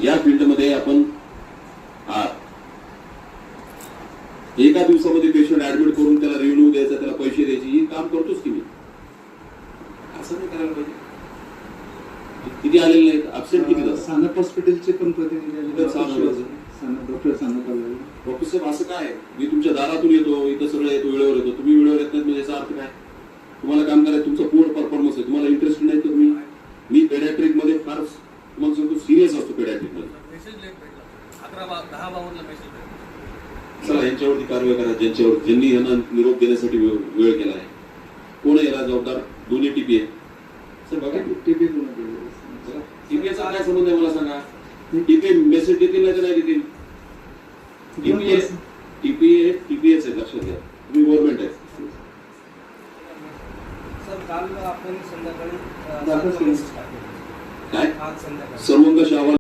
या फील्डमध्ये आपण एका दिवसामध्ये पेशंट ऍडमिट करून त्याला रिव्ह्यू द्यायचा, त्याला पैसे द्यायचे, ही काम करतोच की मी. असं नाही करायला पाहिजे. किती आलेले नाहीत, अबसेंट किती जातात. सानप हॉस्पिटलचे पण प्रतिनिधी डॉक्टर सानप आले. डॉक्टर साहेब असं काय, मी तुमच्या दारातून येतो, इथं सगळं येतो, वेळेवर येतो, तुम्ही वेळेवर येत नाहीत म्हणजे याचा अर्थ काय? तुम्हाला काम करायचं, तुमचा पूर्ण परफॉर्मन्स आहे, तुम्हाला इंटरेस्ट नाही तर तुम्ही. मी पेडॅट्रिक मध्ये फार तुम्हाला सांगतो सिरियस असतो पेडॅट्रिक मध्ये. चला यांच्यावरती कारवाई करा, ज्यांनी यांना निरोप देण्यासाठी वेळ केला आहे. कोण आहे याला जबाबदार? दोन्ही टीपी आहे. सर बघा टीपीचा काय संबंध आहे मला सांगा. टीपी मेसेज देतील नाही तर नाही देतील. टीपीएच आहे, लक्षात घ्या. तुम्ही गव्हर्नमेंट आहे. सर काल आपण संध्याकाळी काय सर्वंकष अहवाल